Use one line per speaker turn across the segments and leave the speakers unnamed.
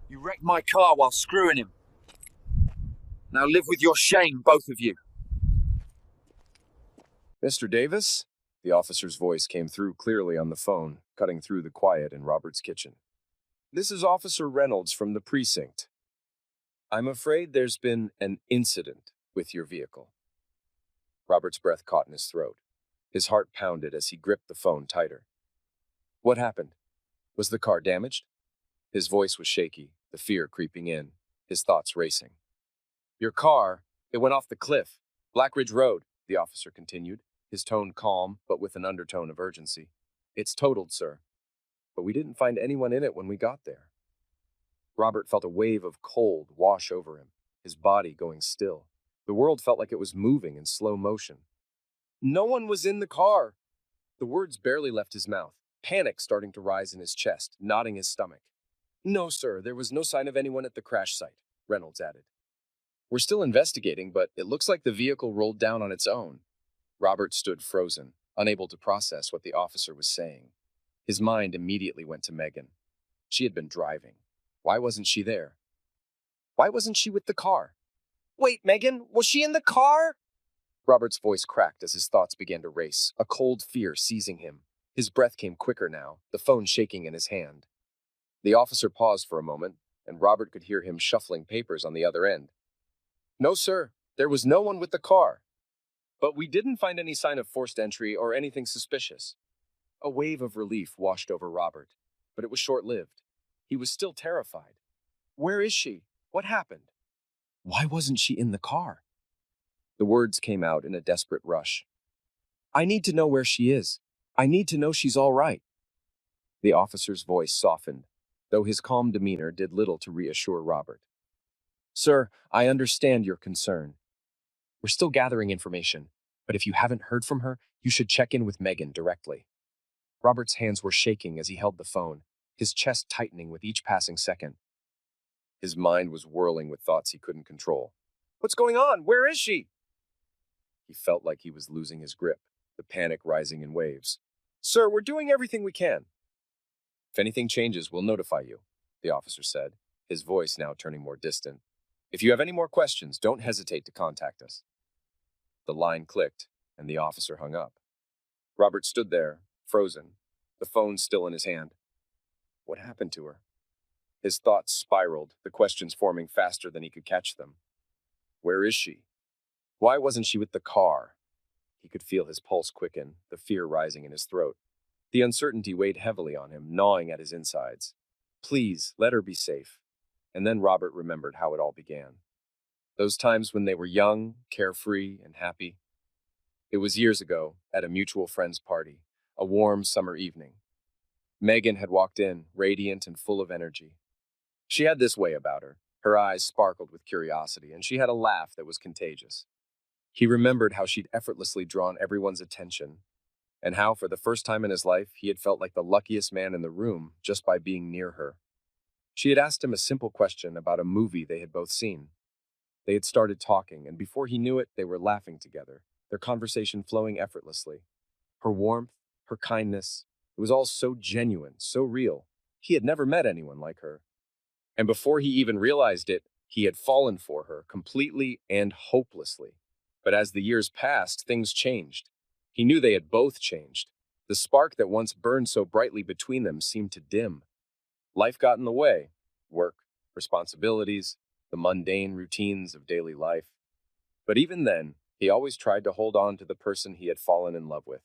You wrecked my car while screwing him. Now live with your shame, both of you.
Mr. Davis? The officer's voice came through clearly on the phone, cutting through the quiet in Robert's kitchen. This is Officer Reynolds from the precinct. I'm afraid there's been an incident with your vehicle. Robert's breath caught in his throat. His heart pounded as he gripped the phone tighter. What happened? Was the car damaged? His voice was shaky, the fear creeping in, his thoughts racing. Your car, it went off the cliff. Black Ridge Road, the officer continued, his tone calm but with an undertone of urgency. It's totaled, sir. But we didn't find anyone in it when we got there. Robert felt a wave of cold wash over him, his body going still. The world felt like it was moving in slow motion. No one was in the car. The words barely left his mouth, panic starting to rise in his chest, knotting his stomach. No, sir, there was no sign of anyone at the crash site, Reynolds added. We're still investigating, but it looks like the vehicle rolled down on its own. Robert stood frozen, unable to process what the officer was saying. His mind immediately went to Megan. She had been driving. Why wasn't she there? Why wasn't she with the car? Wait, Megan, was she in the car? Robert's voice cracked as his thoughts began to race, a cold fear seizing him. His breath came quicker now, the phone shaking in his hand. The officer paused for a moment, and Robert could hear him shuffling papers on the other end. No, sir, there was no one with the car. But we didn't find any sign of forced entry or anything suspicious. A wave of relief washed over Robert, but it was short-lived. He was still terrified. Where is she? What happened? Why wasn't she in the car? The words came out in a desperate rush. I need to know where she is. I need to know she's all right. The officer's voice softened, though his calm demeanor did little to reassure Robert. Sir, I understand your concern. We're still gathering information, but if you haven't heard from her, you should check in with Megan directly. Robert's hands were shaking as he held the phone, his chest tightening with each passing second. His mind was whirling with thoughts he couldn't control. What's going on? Where is she? He felt like he was losing his grip, the panic rising in waves. Sir, we're doing everything we can. If anything changes, we'll notify you, the officer said, his voice now turning more distant. If you have any more questions, don't hesitate to contact us. The line clicked, and the officer hung up. Robert stood there, frozen, the phone still in his hand. What happened to her? His thoughts spiraled, the questions forming faster than he could catch them. Where is she? Why wasn't she with the car? He could feel his pulse quicken, the fear rising in his throat. The uncertainty weighed heavily on him, gnawing at his insides. Please, let her be safe. And then Robert remembered how it all began. Those times when they were young, carefree, and happy. It was years ago, at a mutual friend's party, a warm summer evening. Megan had walked in, radiant and full of energy. She had this way about her. Her eyes sparkled with curiosity, and she had a laugh that was contagious. He remembered how she'd effortlessly drawn everyone's attention, and how, for the first time in his life, he had felt like the luckiest man in the room just by being near her. She had asked him a simple question about a movie they had both seen. They had started talking, and before he knew it, they were laughing together, their conversation flowing effortlessly. Her warmth, her kindness, it was all so genuine, so real. He had never met anyone like her. And before he even realized it, he had fallen for her completely and hopelessly. But as the years passed, things changed. He knew they had both changed. The spark that once burned so brightly between them seemed to dim. Life got in the way. Work, responsibilities, the mundane routines of daily life. But even then, he always tried to hold on to the person he had fallen in love with.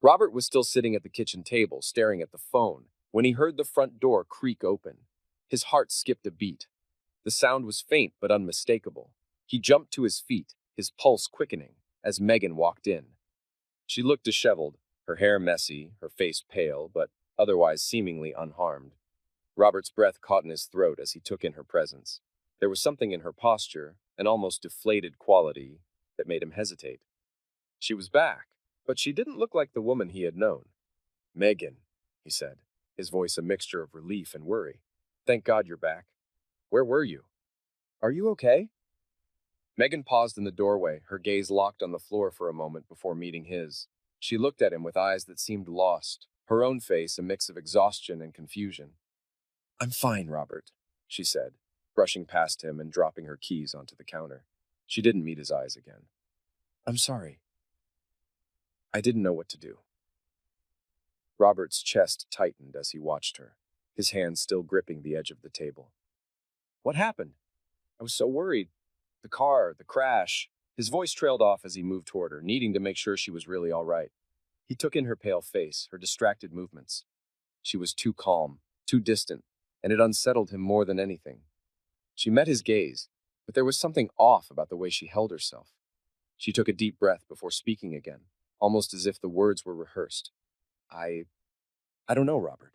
Robert was still sitting at the kitchen table, staring at the phone, when he heard the front door creak open. His heart skipped a beat. The sound was faint but unmistakable. He jumped to his feet, his pulse quickening, as Megan walked in. She looked disheveled, her hair messy, her face pale, but otherwise seemingly unharmed. Robert's breath caught in his throat as he took in her presence. There was something in her posture, an almost deflated quality, that made him hesitate. She was back, but she didn't look like the woman he had known. Megan, he said, his voice a mixture of relief and worry. Thank God you're back. Where were you? Are you okay? Megan paused in the doorway, her gaze locked on the floor for a moment before meeting his. She looked at him with eyes that seemed lost, her own face a mix of exhaustion and confusion. I'm fine, Robert. she said, brushing past him and dropping her keys onto the counter. She didn't meet his eyes again. I'm sorry. I didn't know what to do. Robert's chest tightened as he watched her, his hand still gripping the edge of the table. What happened? I was so worried. The car, the crash. His voice trailed off as he moved toward her, needing to make sure she was really all right. He took in her pale face, her distracted movements. She was too calm, too distant, and it unsettled him more than anything. She met his gaze, but there was something off about the way she held herself. She took a deep breath before speaking again, almost as if the words were rehearsed. I don't know, Robert.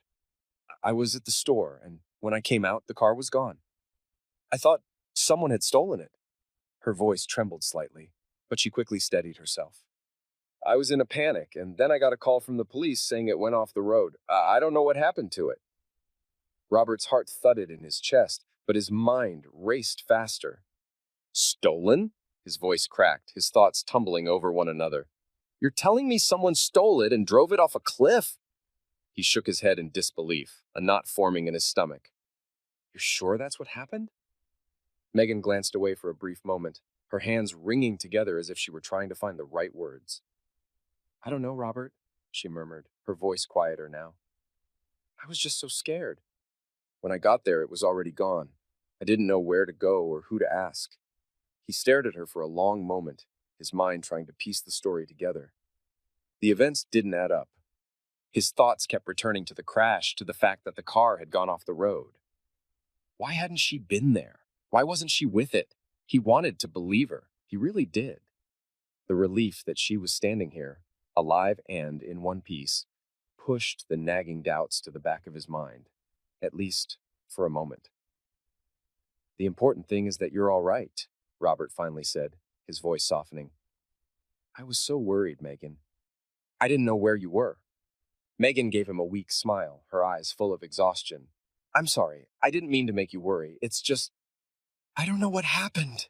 I was at the store, and when I came out, the car was gone. I thought someone had stolen it. Her voice trembled slightly, but she quickly steadied herself. I was in a panic, and then I got a call from the police saying it went off the road. I don't know what happened to it. Robert's heart thudded in his chest, but his mind raced faster. Stolen? His voice cracked, his thoughts tumbling over one another. You're telling me someone stole it and drove it off a cliff? He shook his head in disbelief, a knot forming in his stomach. You're sure that's what happened? Megan glanced away for a brief moment, her hands wringing together as if she were trying to find the right words. I don't know, Robert, she murmured, her voice quieter now. I was just so scared. When I got there, it was already gone. I didn't know where to go or who to ask. He stared at her for a long moment, his mind trying to piece the story together. The events didn't add up. His thoughts kept returning to the crash, to the fact that the car had gone off the road. Why hadn't she been there? Why wasn't she with it? He wanted to believe her. He really did. The relief that she was standing here, alive and in one piece, pushed the nagging doubts to the back of his mind, at least for a moment. The important thing is that you're all right, Robert finally said, his voice softening. I was so worried, Megan. I didn't know where you were. Megan gave him a weak smile, her eyes full of exhaustion. I'm sorry, I didn't mean to make you worry. It's just, I don't know what happened.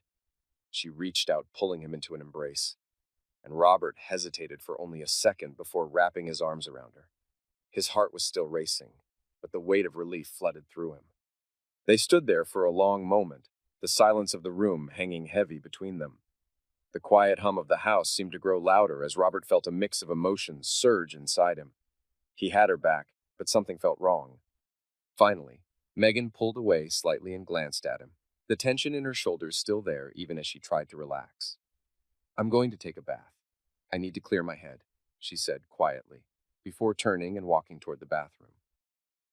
She reached out, pulling him into an embrace, and Robert hesitated for only a second before wrapping his arms around her. His heart was still racing, but the weight of relief flooded through him. They stood there for a long moment, the silence of the room hanging heavy between them. The quiet hum of the house seemed to grow louder as Robert felt a mix of emotions surge inside him. He had her back, but something felt wrong. Finally, Megan pulled away slightly and glanced at him, the tension in her shoulders still there even as she tried to relax. I'm going to take a bath. I need to clear my head, she said quietly, before turning and walking toward the bathroom.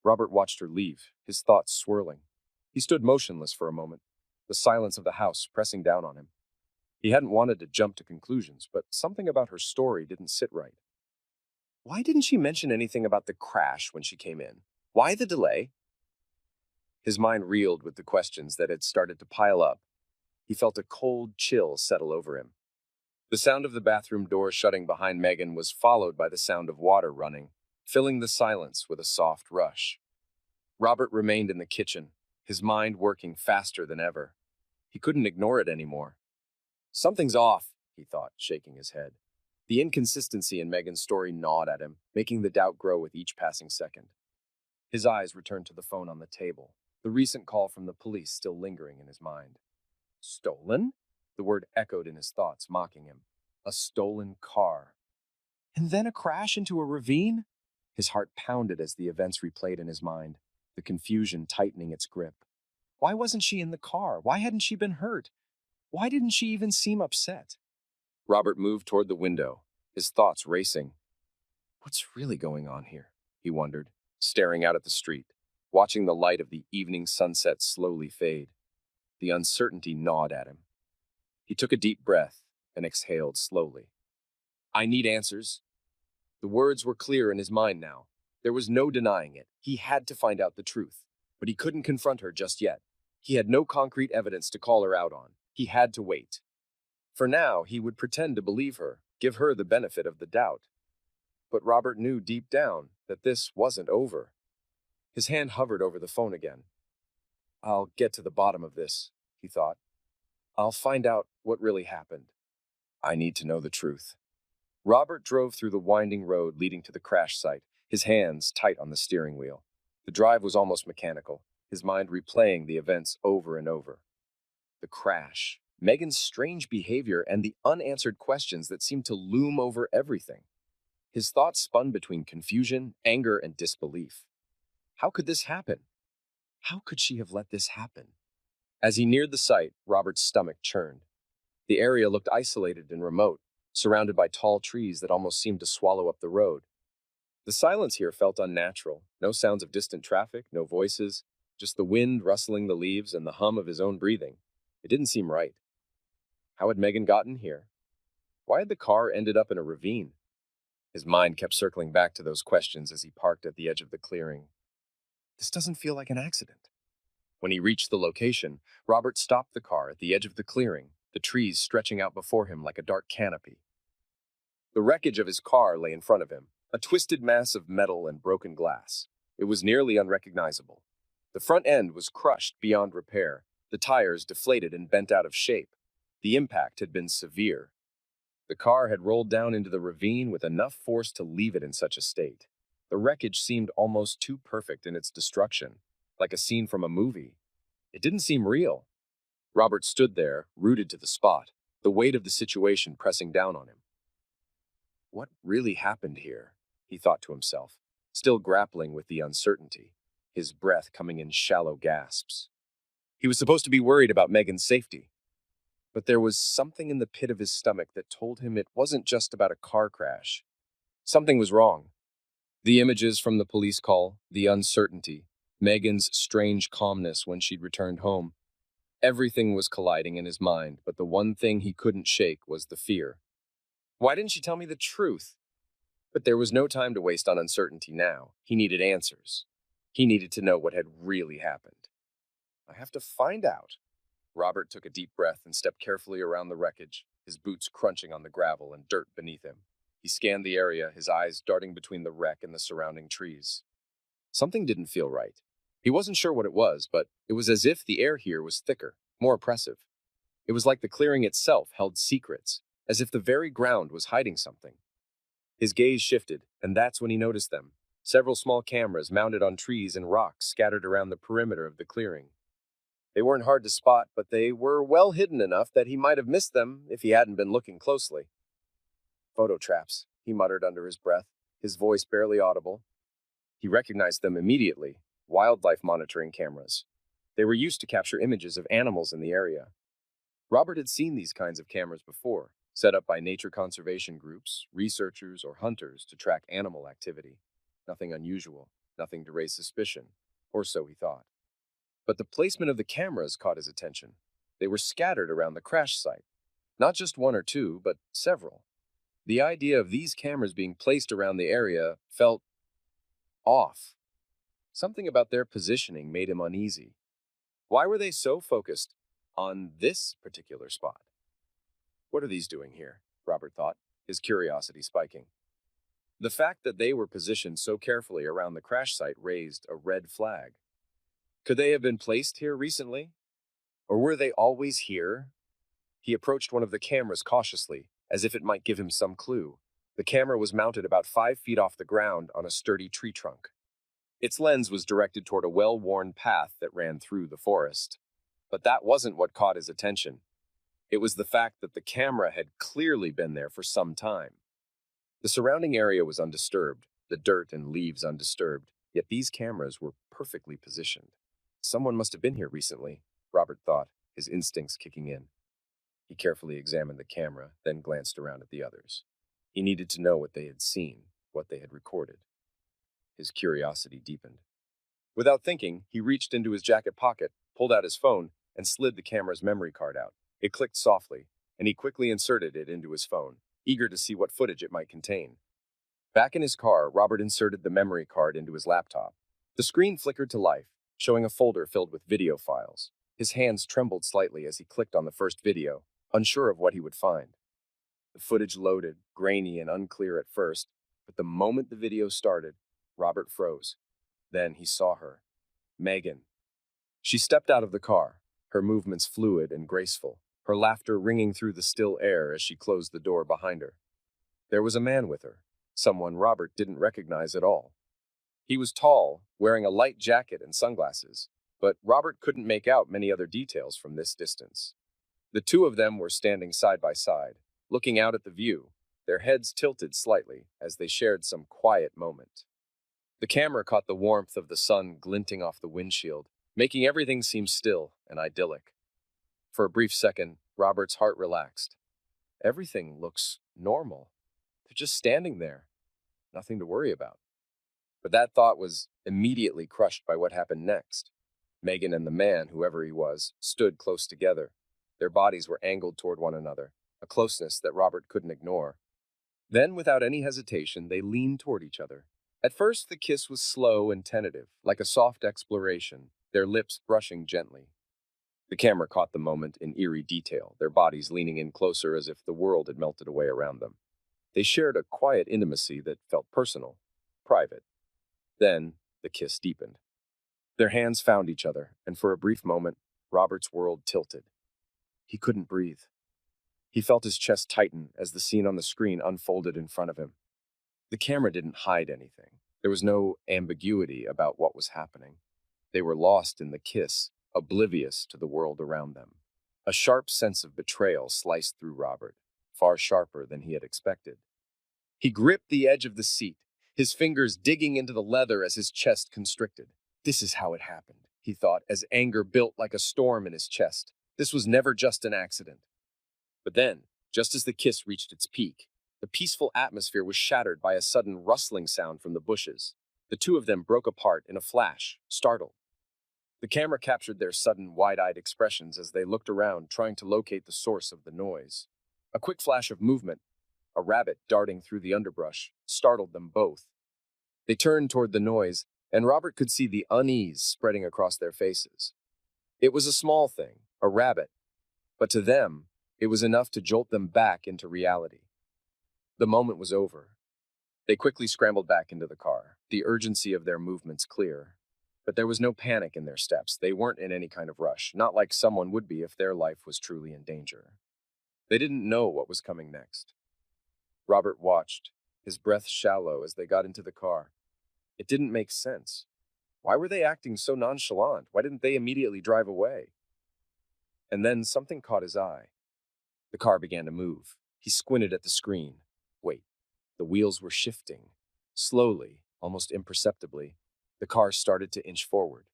Robert watched her leave, his thoughts swirling. He stood motionless for a moment, the silence of the house pressing down on him. He hadn't wanted to jump to conclusions, but something about her story didn't sit right. Why didn't she mention anything about the crash when she came in? Why the delay? His mind reeled with the questions that had started to pile up. He felt a cold chill settle over him. The sound of the bathroom door shutting behind Megan was followed by the sound of water running, filling the silence with a soft rush. Robert remained in the kitchen, his mind working faster than ever. He couldn't ignore it anymore. Something's off, he thought, shaking his head. The inconsistency in Megan's story gnawed at him, making the doubt grow with each passing second. His eyes returned to the phone on the table, the recent call from the police still lingering in his mind. Stolen? The word echoed in his thoughts, mocking him. A stolen car. And then a crash into a ravine? His heart pounded as the events replayed in his mind, the confusion tightening its grip. Why wasn't she in the car? Why hadn't she been hurt? Why didn't she even seem upset? Robert moved toward the window, his thoughts racing. What's really going on here? He wondered, staring out at the street, watching the light of the evening sunset slowly fade. The uncertainty gnawed at him. He took a deep breath and exhaled slowly. I need answers. The words were clear in his mind now. There was no denying it. He had to find out the truth. But he couldn't confront her just yet. He had no concrete evidence to call her out on. He had to wait. For now, he would pretend to believe her, give her the benefit of the doubt. But Robert knew deep down that this wasn't over. His hand hovered over the phone again. I'll get to the bottom of this, he thought. I'll find out what really happened. I need to know the truth. Robert drove through the winding road leading to the crash site, his hands tight on the steering wheel. The drive was almost mechanical, his mind replaying the events over and over. The crash, Megan's strange behavior, and the unanswered questions that seemed to loom over everything. His thoughts spun between confusion, anger, and disbelief. How could this happen? How could she have let this happen? As he neared the site, Robert's stomach churned. The area looked isolated and remote, surrounded by tall trees that almost seemed to swallow up the road. The silence here felt unnatural. No sounds of distant traffic, no voices, just the wind rustling the leaves and the hum of his own breathing. It didn't seem right. How had Megan gotten here? Why had the car ended up in a ravine? His mind kept circling back to those questions as he parked at the edge of the clearing. This doesn't feel like an accident. When he reached the location, Robert stopped the car at the edge of the clearing, the trees stretching out before him like a dark canopy. The wreckage of his car lay in front of him, a twisted mass of metal and broken glass. It was nearly unrecognizable. The front end was crushed beyond repair, the tires deflated and bent out of shape. The impact had been severe. The car had rolled down into the ravine with enough force to leave it in such a state. The wreckage seemed almost too perfect in its destruction, like a scene from a movie. It didn't seem real. Robert stood there, rooted to the spot, the weight of the situation pressing down on him. What really happened here? He thought to himself, still grappling with the uncertainty, his breath coming in shallow gasps. He was supposed to be worried about Megan's safety, but there was something in the pit of his stomach that told him it wasn't just about a car crash. Something was wrong. The images from the police call, the uncertainty, Megan's strange calmness when she'd returned home. Everything was colliding in his mind, but the one thing he couldn't shake was the fear. Why didn't she tell me the truth? But there was no time to waste on uncertainty now. He needed answers. He needed to know what had really happened. I have to find out. Robert took a deep breath and stepped carefully around the wreckage, his boots crunching on the gravel and dirt beneath him. He scanned the area, his eyes darting between the wreck and the surrounding trees. Something didn't feel right. He wasn't sure what it was, but it was as if the air here was thicker, more oppressive. It was like the clearing itself held secrets, as if the very ground was hiding something. His gaze shifted, and that's when he noticed them. Several small cameras mounted on trees and rocks scattered around the perimeter of the clearing. They weren't hard to spot, but they were well hidden enough that he might have missed them if he hadn't been looking closely. Photo traps, he muttered under his breath, his voice barely audible. He recognized them immediately, wildlife monitoring cameras. They were used to capture images of animals in the area. Robert had seen these kinds of cameras before, set up by nature conservation groups, researchers, or hunters to track animal activity. Nothing unusual, nothing to raise suspicion, or so he thought. But the placement of the cameras caught his attention. They were scattered around the crash site. Not just one or two, but several. The idea of these cameras being placed around the area felt off. Something about their positioning made him uneasy. Why were they so focused on this particular spot? What are these doing here? Robert thought, his curiosity spiking. The fact that they were positioned so carefully around the crash site raised a red flag. Could they have been placed here recently? Or were they always here? He approached one of the cameras cautiously, as if it might give him some clue. The camera was mounted about 5 feet off the ground on a sturdy tree trunk. Its lens was directed toward a well-worn path that ran through the forest. But that wasn't what caught his attention. It was the fact that the camera had clearly been there for some time. The surrounding area was undisturbed, the dirt and leaves undisturbed, yet these cameras were perfectly positioned. Someone must have been here recently, Robert thought, his instincts kicking in. He carefully examined the camera, then glanced around at the others. He needed to know what they had seen, what they had recorded. His curiosity deepened. Without thinking, he reached into his jacket pocket, pulled out his phone, and slid the camera's memory card out. It clicked softly, and he quickly inserted it into his phone, eager to see what footage it might contain. Back in his car, Robert inserted the memory card into his laptop. The screen flickered to life, showing a folder filled with video files. His hands trembled slightly as he clicked on the first video, unsure of what he would find. The footage loaded, grainy and unclear at first, but the moment the video started, Robert froze. Then he saw her. Megan. She stepped out of the car, her movements fluid and graceful, her laughter ringing through the still air as she closed the door behind her. There was a man with her, someone Robert didn't recognize at all. He was tall, wearing a light jacket and sunglasses, but Robert couldn't make out many other details from this distance. The two of them were standing side by side, looking out at the view, their heads tilted slightly as they shared some quiet moment. The camera caught the warmth of the sun glinting off the windshield, making everything seem still and idyllic. For a brief second, Robert's heart relaxed. Everything looks normal. They're just standing there, nothing to worry about. But that thought was immediately crushed by what happened next. Megan and the man, whoever he was, stood close together. Their bodies were angled toward one another, a closeness that Robert couldn't ignore. Then, without any hesitation, they leaned toward each other. At first, the kiss was slow and tentative, like a soft exploration, their lips brushing gently. The camera caught the moment in eerie detail, their bodies leaning in closer as if the world had melted away around them. They shared a quiet intimacy that felt personal, private. Then, the kiss deepened. Their hands found each other, and for a brief moment, Robert's world tilted. He couldn't breathe. He felt his chest tighten as the scene on the screen unfolded in front of him. The camera didn't hide anything. There was no ambiguity about what was happening. They were lost in the kiss, oblivious to the world around them. A sharp sense of betrayal sliced through Robert, far sharper than he had expected. He gripped the edge of the seat, his fingers digging into the leather as his chest constricted. This is how it happened, he thought, as anger built like a storm in his chest. This was never just an accident. But then, just as the kiss reached its peak, the peaceful atmosphere was shattered by a sudden rustling sound from the bushes. The two of them broke apart in a flash, startled. The camera captured their sudden, wide-eyed expressions as they looked around, trying to locate the source of the noise. A quick flash of movement, a rabbit darting through the underbrush, startled them both. They turned toward the noise, and Robert could see the unease spreading across their faces. It was a small thing, a rabbit, but to them, it was enough to jolt them back into reality. The moment was over. They quickly scrambled back into the car, the urgency of their movements clear. But there was no panic in their steps. They weren't in any kind of rush, not like someone would be if their life was truly in danger. They didn't know what was coming next. Robert watched, his breath shallow as they got into the car. It didn't make sense. Why were they acting so nonchalant? Why didn't they immediately drive away? And then something caught his eye. The car began to move. He squinted at the screen. Wait, the wheels were shifting. Slowly, almost imperceptibly, the car started to inch forward.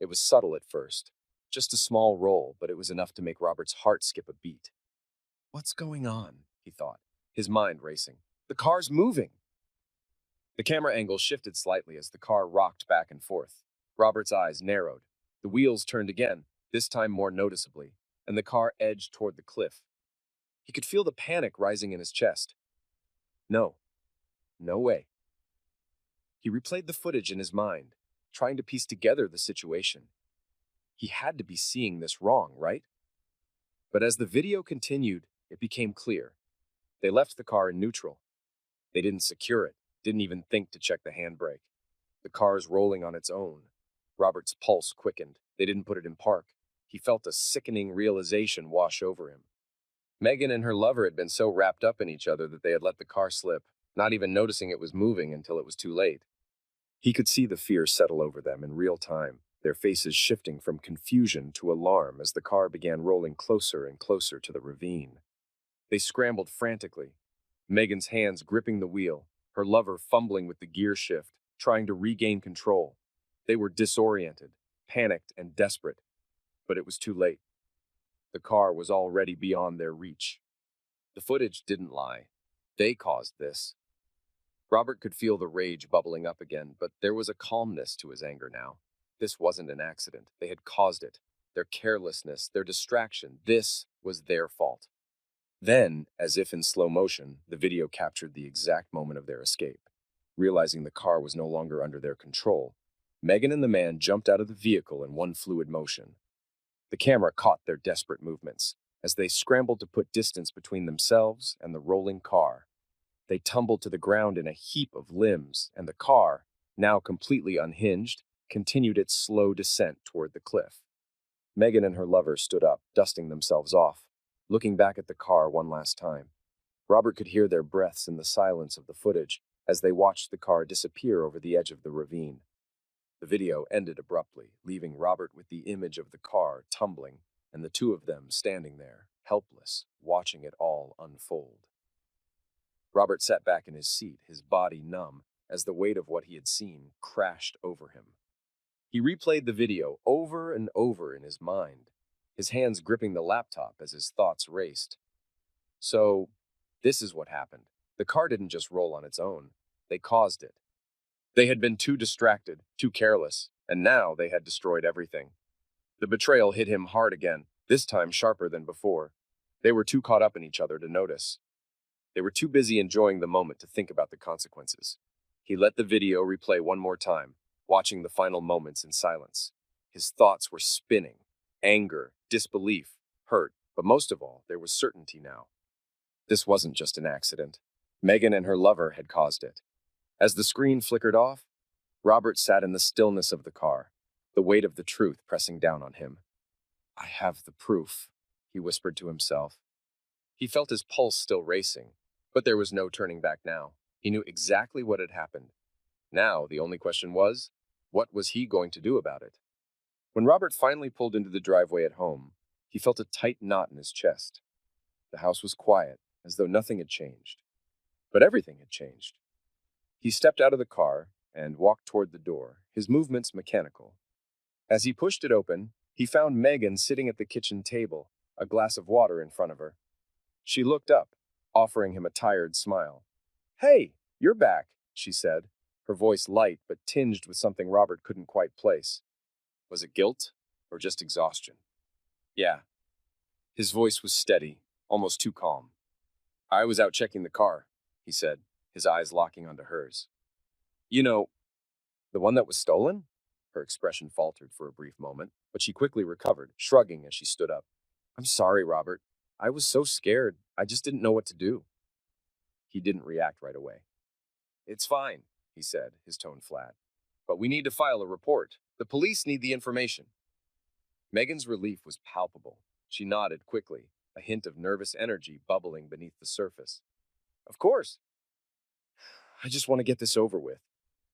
It was subtle at first, just a small roll, but it was enough to make Robert's heart skip a beat. What's going on? He thought, his mind racing. The car's moving! The camera angle shifted slightly as the car rocked back and forth. Robert's eyes narrowed. The wheels turned again, this time more noticeably, and the car edged toward the cliff. He could feel the panic rising in his chest. No way. He replayed the footage in his mind, trying to piece together the situation. He had to be seeing this wrong, right? But as the video continued, it became clear. They left the car in neutral. They didn't secure it, didn't even think to check the handbrake. The car's rolling on its own. Robert's pulse quickened. They didn't put it in park. He felt a sickening realization wash over him. Megan and her lover had been so wrapped up in each other that they had let the car slip, not even noticing it was moving until it was too late. He could see the fear settle over them in real time, their faces shifting from confusion to alarm as the car began rolling closer and closer to the ravine. They scrambled frantically, Megan's hands gripping the wheel, her lover fumbling with the gear shift, trying to regain control. They were disoriented, panicked, and desperate, but it was too late. The car was already beyond their reach. The footage didn't lie. They caused this. Robert could feel the rage bubbling up again, but there was a calmness to his anger now. This wasn't an accident. They had caused it. Their carelessness, their distraction, this was their fault. Then, as if in slow motion, the video captured the exact moment of their escape. Realizing the car was no longer under their control, Megan and the man jumped out of the vehicle in one fluid motion. The camera caught their desperate movements as they scrambled to put distance between themselves and the rolling car. They tumbled to the ground in a heap of limbs, and the car, now completely unhinged, continued its slow descent toward the cliff. Megan and her lover stood up, dusting themselves off, looking back at the car one last time. Robert could hear their breaths in the silence of the footage as they watched the car disappear over the edge of the ravine. The video ended abruptly, leaving Robert with the image of the car tumbling and the two of them standing there, helpless, watching it all unfold. Robert sat back in his seat, his body numb, as the weight of what he had seen crashed over him. He replayed the video over and over in his mind, his hands gripping the laptop as his thoughts raced. So, this is what happened. The car didn't just roll on its own. They caused it. They had been too distracted, too careless, and now they had destroyed everything. The betrayal hit him hard again, this time sharper than before. They were too caught up in each other to notice. They were too busy enjoying the moment to think about the consequences. He let the video replay one more time, watching the final moments in silence. His thoughts were spinning. Anger, disbelief, hurt, but most of all, there was certainty now. This wasn't just an accident. Megan and her lover had caused it. As the screen flickered off, Robert sat in the stillness of the car, the weight of the truth pressing down on him. "I have the proof," he whispered to himself. He felt his pulse still racing, but there was no turning back now. He knew exactly what had happened. Now, the only question was, what was he going to do about it? When Robert finally pulled into the driveway at home, he felt a tight knot in his chest. The house was quiet, as though nothing had changed. But everything had changed. He stepped out of the car and walked toward the door, his movements mechanical. As he pushed it open, he found Megan sitting at the kitchen table, a glass of water in front of her. She looked up, offering him a tired smile. "Hey, you're back," she said, her voice light but tinged with something Robert couldn't quite place. Was it guilt or just exhaustion? "Yeah." His voice was steady, almost too calm. "I was out checking the car," he said, his eyes locking onto hers. "You know, the one that was stolen?" Her expression faltered for a brief moment, but she quickly recovered, shrugging as she stood up. "I'm sorry, Robert. I was so scared. I just didn't know what to do." He didn't react right away. "It's fine," he said, his tone flat. "But we need to file a report. The police need the information." Megan's relief was palpable. She nodded quickly, a hint of nervous energy bubbling beneath the surface. "Of course. I just want to get this over with.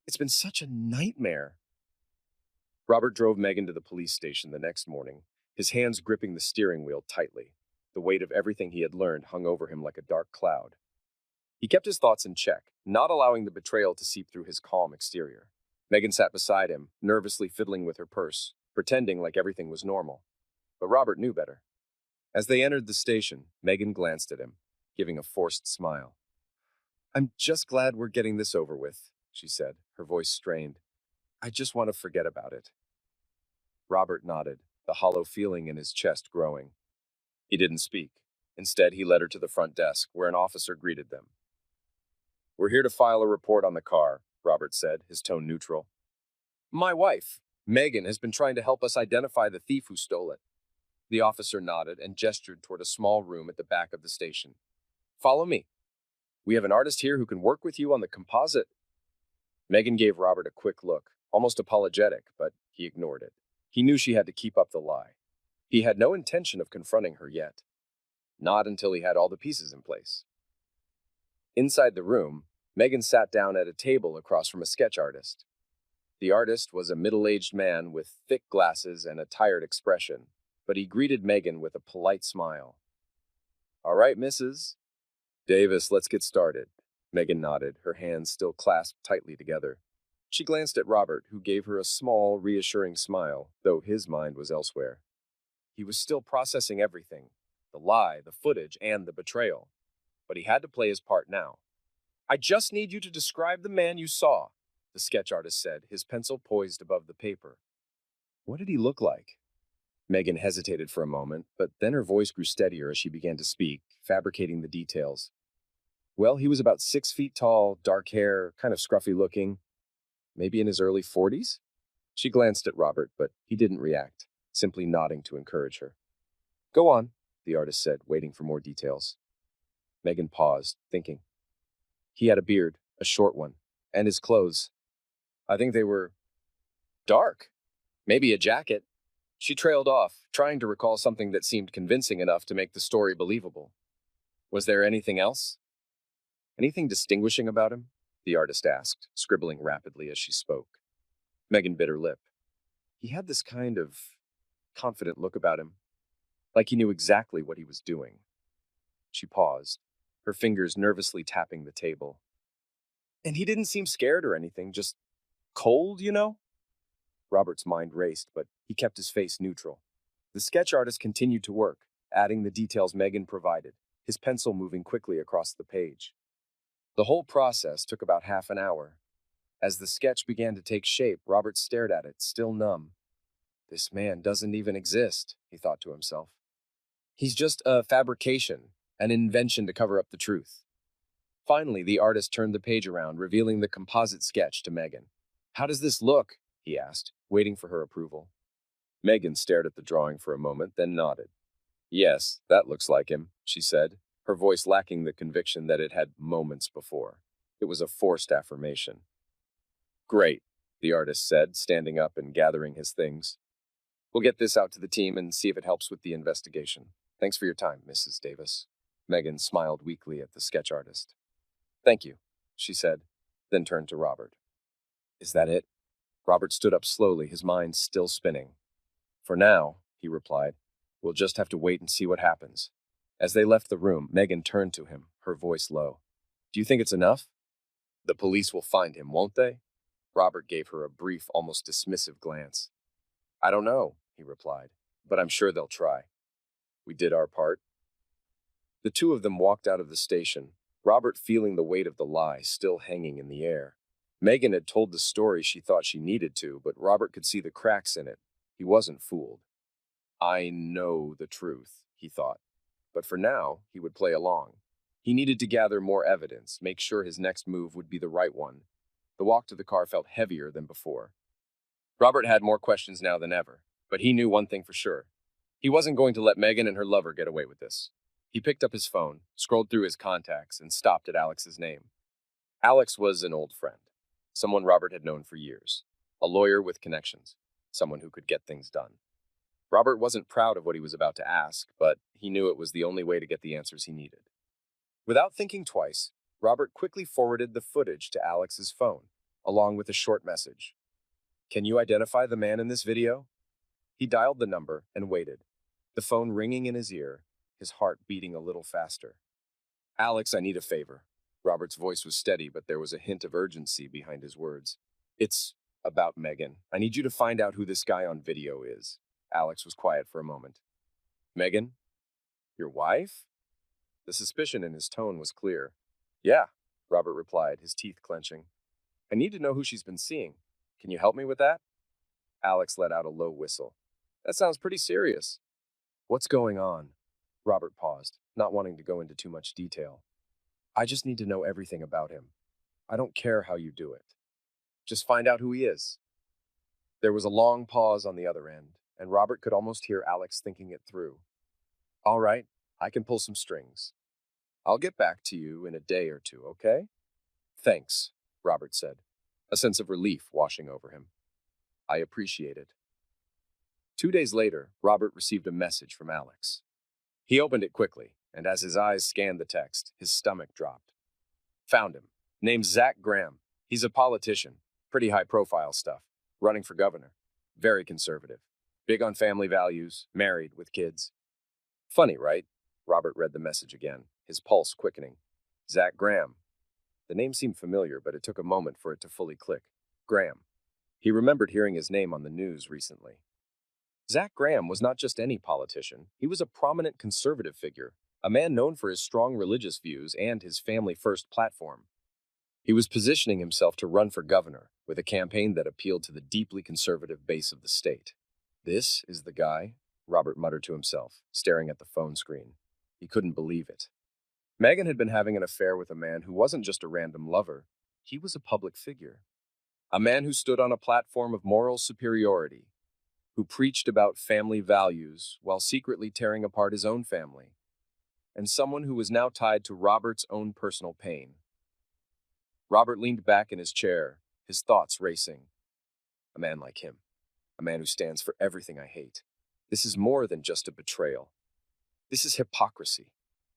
It's been such a nightmare." Robert drove Megan to the police station the next morning, his hands gripping the steering wheel tightly. The weight of everything he had learned hung over him like a dark cloud. He kept his thoughts in check, not allowing the betrayal to seep through his calm exterior. Megan sat beside him, nervously fiddling with her purse, pretending like everything was normal. But Robert knew better. As they entered the station, Megan glanced at him, giving a forced smile. "I'm just glad we're getting this over with," she said, her voice strained. "I just want to forget about it." Robert nodded, the hollow feeling in his chest growing. He didn't speak. Instead, he led her to the front desk, where an officer greeted them. "We're here to file a report on the car," Robert said, his tone neutral. "My wife, Megan, has been trying to help us identify the thief who stole it." The officer nodded and gestured toward a small room at the back of the station. "Follow me. We have an artist here who can work with you on the composite." Megan gave Robert a quick look, almost apologetic, but he ignored it. He knew she had to keep up the lie. He had no intention of confronting her yet. Not until he had all the pieces in place. Inside the room, Megan sat down at a table across from a sketch artist. The artist was a middle-aged man with thick glasses and a tired expression, but he greeted Megan with a polite smile. "All right, Mrs. Davis, let's get started." Megan nodded, her hands still clasped tightly together. She glanced at Robert, who gave her a small, reassuring smile, though his mind was elsewhere. He was still processing everything, the lie, the footage, and the betrayal. But he had to play his part now. "I just need you to describe the man you saw," the sketch artist said, his pencil poised above the paper. "What did he look like?" Megan hesitated for a moment, but then her voice grew steadier as she began to speak, fabricating the details. "Well, he was about 6 feet tall, dark hair, kind of scruffy looking. Maybe in his early 40s? She glanced at Robert, but he didn't react, simply nodding to encourage her. "Go on," the artist said, waiting for more details. Megan paused, thinking. "He had a beard, a short one, and his clothes. I think they were dark. Maybe a jacket." She trailed off, trying to recall something that seemed convincing enough to make the story believable. "Was there anything else?" "Anything distinguishing about him?" the artist asked, scribbling rapidly as she spoke. Megan bit her lip. He had this kind of confident look about him, like he knew exactly what he was doing. She paused, her fingers nervously tapping the table. And he didn't seem scared or anything, just cold, you know? Robert's mind raced, but he kept his face neutral. The sketch artist continued to work, adding the details Megan provided, his pencil moving quickly across the page. The whole process took about half an hour. As the sketch began to take shape, Robert stared at it, still numb. This man doesn't even exist, he thought to himself. He's just a fabrication, an invention to cover up the truth. Finally, the artist turned the page around, revealing the composite sketch to Megan. How does this look? He asked, waiting for her approval. Megan stared at the drawing for a moment, then nodded. Yes, that looks like him, she said, her voice lacking the conviction that it had moments before. It was a forced affirmation. Great, the artist said, standing up and gathering his things. We'll get this out to the team and see if it helps with the investigation. Thanks for your time, Mrs. Davis. Megan smiled weakly at the sketch artist. Thank you, she said, then turned to Robert. Is that it? Robert stood up slowly, his mind still spinning. For now, he replied, we'll just have to wait and see what happens. As they left the room, Megan turned to him, her voice low. Do you think it's enough? The police will find him, won't they? Robert gave her a brief, almost dismissive glance. I don't know, he replied, but I'm sure they'll try. We did our part. The two of them walked out of the station, Robert feeling the weight of the lie still hanging in the air. Megan had told the story she thought she needed to, but Robert could see the cracks in it. He wasn't fooled. I know the truth, he thought. But for now, he would play along. He needed to gather more evidence, make sure his next move would be the right one. The walk to the car felt heavier than before. Robert had more questions now than ever, but he knew one thing for sure. He wasn't going to let Megan and her lover get away with this. He picked up his phone, scrolled through his contacts, and stopped at Alex's name. Alex was an old friend, someone Robert had known for years, a lawyer with connections, someone who could get things done. Robert wasn't proud of what he was about to ask, but he knew it was the only way to get the answers he needed. Without thinking twice, Robert quickly forwarded the footage to Alex's phone, along with a short message. Can you identify the man in this video? He dialed the number and waited, the phone ringing in his ear, his heart beating a little faster. Alex, I need a favor. Robert's voice was steady, but there was a hint of urgency behind his words. It's about Megan. I need you to find out who this guy on video is. Alex was quiet for a moment. Megan? Your wife? The suspicion in his tone was clear. Yeah, Robert replied, his teeth clenching. I need to know who she's been seeing. Can you help me with that? Alex let out a low whistle. That sounds pretty serious. What's going on? Robert paused, not wanting to go into too much detail. I just need to know everything about him. I don't care how you do it. Just find out who he is. There was a long pause on the other end, and Robert could almost hear Alex thinking it through. All right, I can pull some strings. I'll get back to you in a day or two, okay? Thanks, Robert said, a sense of relief washing over him. I appreciate it. 2 days later, Robert received a message from Alex. He opened it quickly, and as his eyes scanned the text, his stomach dropped. Found him. Name's Zach Graham. He's a politician. Pretty high-profile stuff. Running for governor. Very conservative. Big on family values. Married, with kids. Funny, right? Robert read the message again, his pulse quickening. Zach Graham. The name seemed familiar, but it took a moment for it to fully click. Graham. He remembered hearing his name on the news recently. Zach Graham was not just any politician. He was a prominent conservative figure, a man known for his strong religious views and his family-first platform. He was positioning himself to run for governor with a campaign that appealed to the deeply conservative base of the state. This is the guy, Robert muttered to himself, staring at the phone screen. He couldn't believe it. Megan had been having an affair with a man who wasn't just a random lover. He was a public figure. A man who stood on a platform of moral superiority, who preached about family values while secretly tearing apart his own family, and someone who was now tied to Robert's own personal pain. Robert leaned back in his chair, his thoughts racing. A man like him. A man who stands for everything I hate. This is more than just a betrayal. This is hypocrisy.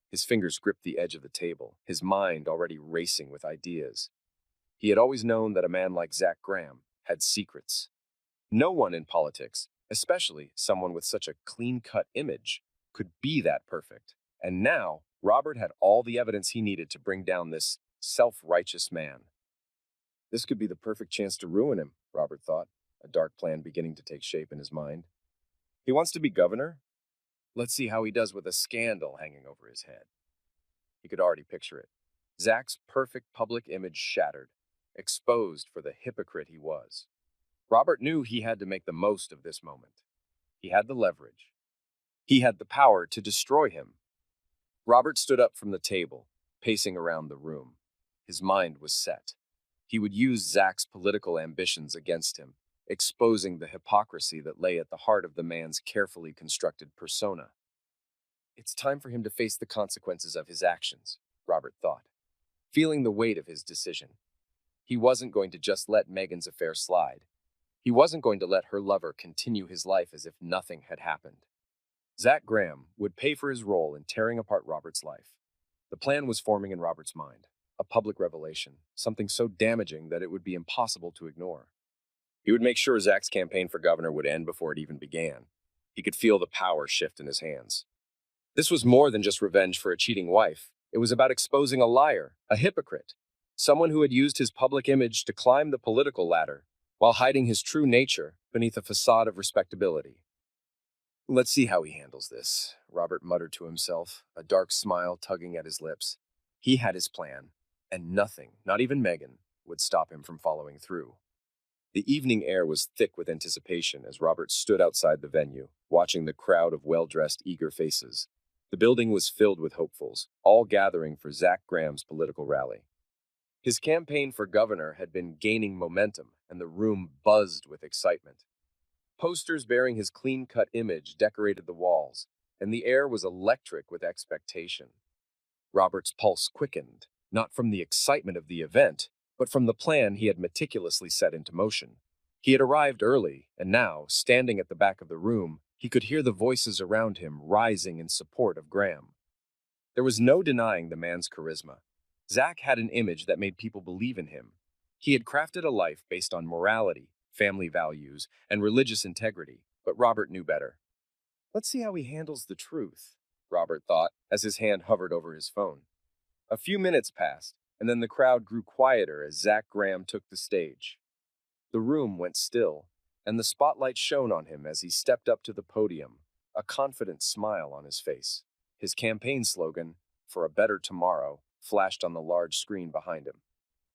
His fingers gripped the edge of the table, his mind already racing with ideas. He had always known that a man like Zach Graham, had secrets. No one in politics, especially someone with such a clean-cut image, could be that perfect. And now, Robert had all the evidence he needed to bring down this self-righteous man. This could be the perfect chance to ruin him, Robert thought, a dark plan beginning to take shape in his mind. He wants to be governor? Let's see how he does with a scandal hanging over his head. He could already picture it. Zach's perfect public image shattered, exposed for the hypocrite he was. Robert knew he had to make the most of this moment. He had the leverage. He had the power to destroy him. Robert stood up from the table, pacing around the room. His mind was set. He would use Zach's political ambitions against him, exposing the hypocrisy that lay at the heart of the man's carefully constructed persona. It's time for him to face the consequences of his actions, Robert thought, feeling the weight of his decision. He wasn't going to just let Megan's affair slide. He wasn't going to let her lover continue his life as if nothing had happened. Zach Graham would pay for his role in tearing apart Robert's life. The plan was forming in Robert's mind, a public revelation, something so damaging that it would be impossible to ignore. He would make sure Zach's campaign for governor would end before it even began. He could feel the power shift in his hands. This was more than just revenge for a cheating wife. It was about exposing a liar, a hypocrite, someone who had used his public image to climb the political ladder while hiding his true nature beneath a facade of respectability. Let's see how he handles this, Robert muttered to himself, a dark smile tugging at his lips. He had his plan, and nothing, not even Megan, would stop him from following through. The evening air was thick with anticipation as Robert stood outside the venue, watching the crowd of well-dressed, eager faces. The building was filled with hopefuls, all gathering for Zach Graham's political rally. His campaign for governor had been gaining momentum, and the room buzzed with excitement. Posters bearing his clean-cut image decorated the walls, and the air was electric with expectation. Robert's pulse quickened, not from the excitement of the event, but from the plan he had meticulously set into motion. He had arrived early, and now, standing at the back of the room, he could hear the voices around him rising in support of Graham. There was no denying the man's charisma. Zach had an image that made people believe in him. He had crafted a life based on morality, family values, and religious integrity, but Robert knew better. Let's see how he handles the truth, Robert thought, as his hand hovered over his phone. A few minutes passed, and then the crowd grew quieter as Zach Graham took the stage. The room went still, and the spotlight shone on him as he stepped up to the podium, a confident smile on his face. His campaign slogan, "For a Better Tomorrow," flashed on the large screen behind him.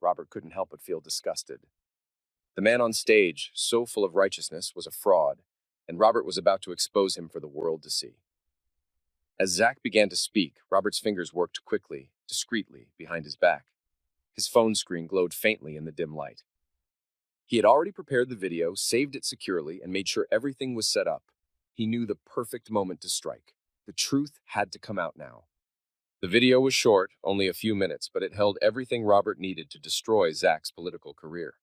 Robert couldn't help but feel disgusted. The man on stage, so full of righteousness, was a fraud, and Robert was about to expose him for the world to see. As Zach began to speak, Robert's fingers worked quickly, discreetly, behind his back. His phone screen glowed faintly in the dim light. He had already prepared the video, saved it securely, and made sure everything was set up. He knew the perfect moment to strike. The truth had to come out now. The video was short, only a few minutes, but it held everything Robert needed to destroy Zach's political career.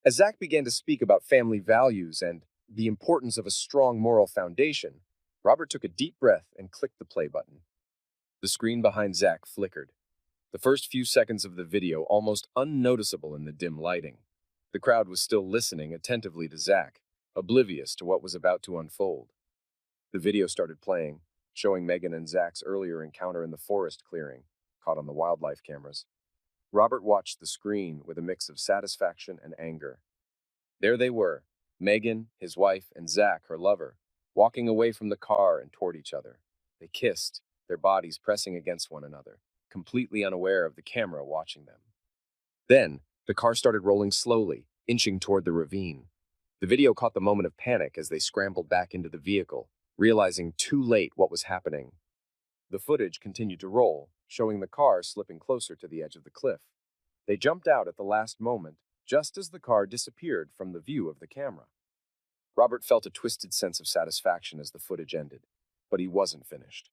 As Zach began to speak about family values and the importance of a strong moral foundation, Robert took a deep breath and clicked the play button. The screen behind Zach flickered. The first few seconds of the video almost unnoticeable in the dim lighting. The crowd was still listening attentively to Zach, oblivious to what was about to unfold. The video started playing, showing Megan and Zach's earlier encounter in the forest clearing, caught on the wildlife cameras. Robert watched the screen with a mix of satisfaction and anger. There they were, Megan, his wife, and Zach, her lover, walking away from the car and toward each other. They kissed, their bodies pressing against one another, completely unaware of the camera watching them. Then, the car started rolling slowly, inching toward the ravine. The video caught the moment of panic as they scrambled back into the vehicle, realizing too late what was happening. The footage continued to roll, showing the car slipping closer to the edge of the cliff. They jumped out at the last moment, just as the car disappeared from the view of the camera. Robert felt a twisted sense of satisfaction as the footage ended, but he wasn't finished.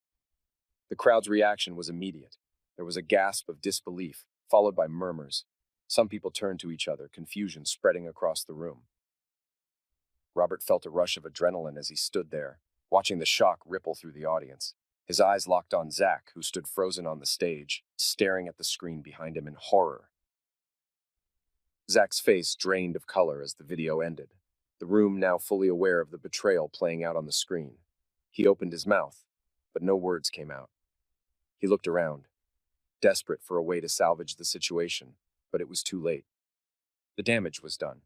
The crowd's reaction was immediate. There was a gasp of disbelief, followed by murmurs. Some people turned to each other, confusion spreading across the room. Robert felt a rush of adrenaline as he stood there, watching the shock ripple through the audience. His eyes locked on Zach, who stood frozen on the stage, staring at the screen behind him in horror. Zach's face drained of color as the video ended, the room now fully aware of the betrayal playing out on the screen. He opened his mouth, but no words came out. He looked around, desperate for a way to salvage the situation, but it was too late. The damage was done.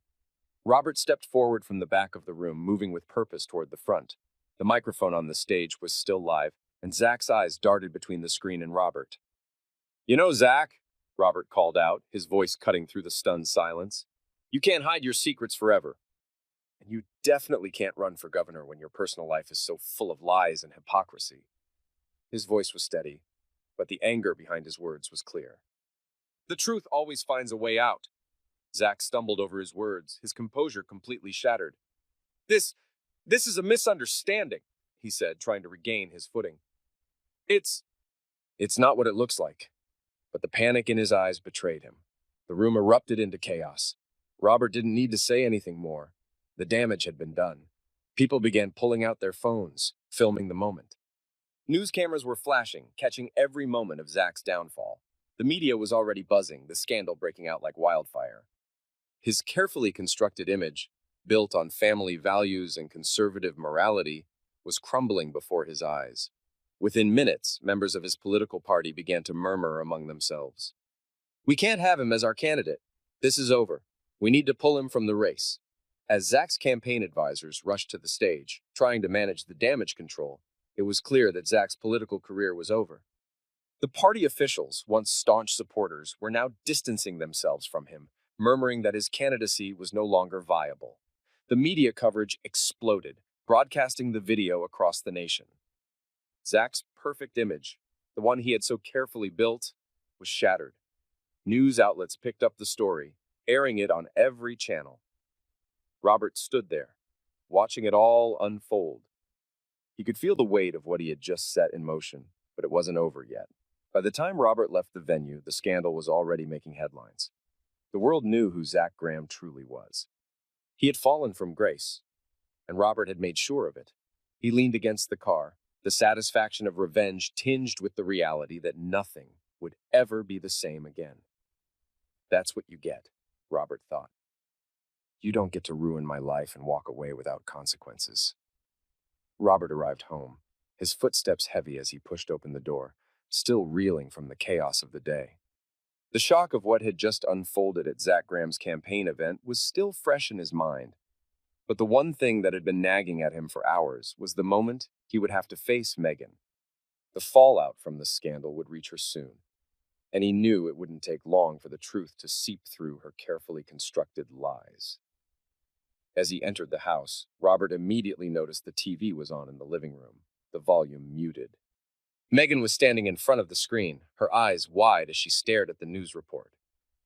Robert stepped forward from the back of the room, moving with purpose toward the front. The microphone on the stage was still live, and Zach's eyes darted between the screen and Robert. "You know, Zach," Robert called out, his voice cutting through the stunned silence, "you can't hide your secrets forever. And you definitely can't run for governor when your personal life is so full of lies and hypocrisy." His voice was steady, but the anger behind his words was clear. "The truth always finds a way out." Zach stumbled over his words, his composure completely shattered. This is a misunderstanding," he said, trying to regain his footing. It's not what it looks like." But the panic in his eyes betrayed him. The room erupted into chaos. Robert didn't need to say anything more. The damage had been done. People began pulling out their phones, filming the moment. News cameras were flashing, catching every moment of Zach's downfall. The media was already buzzing, the scandal breaking out like wildfire. His carefully constructed image, built on family values and conservative morality, was crumbling before his eyes. Within minutes, members of his political party began to murmur among themselves. "We can't have him as our candidate. This is over. We need to pull him from the race." As Zach's campaign advisors rushed to the stage, trying to manage the damage control, it was clear that Zach's political career was over. The party officials, once staunch supporters, were now distancing themselves from him, murmuring that his candidacy was no longer viable. The media coverage exploded, broadcasting the video across the nation. Zach's perfect image, the one he had so carefully built, was shattered. News outlets picked up the story, airing it on every channel. Robert stood there, watching it all unfold. He could feel the weight of what he had just set in motion, but it wasn't over yet. By the time Robert left the venue, the scandal was already making headlines. The world knew who Zach Graham truly was. He had fallen from grace, and Robert had made sure of it. He leaned against the car, the satisfaction of revenge tinged with the reality that nothing would ever be the same again. "That's what you get," Robert thought. "You don't get to ruin my life and walk away without consequences." Robert arrived home, his footsteps heavy as he pushed open the door, still reeling from the chaos of the day. The shock of what had just unfolded at Zach Graham's campaign event was still fresh in his mind. But the one thing that had been nagging at him for hours was the moment he would have to face Megan. The fallout from the scandal would reach her soon, and he knew it wouldn't take long for the truth to seep through her carefully constructed lies. As he entered the house, Robert immediately noticed the TV was on in the living room, the volume muted. Megan was standing in front of the screen, her eyes wide as she stared at the news report.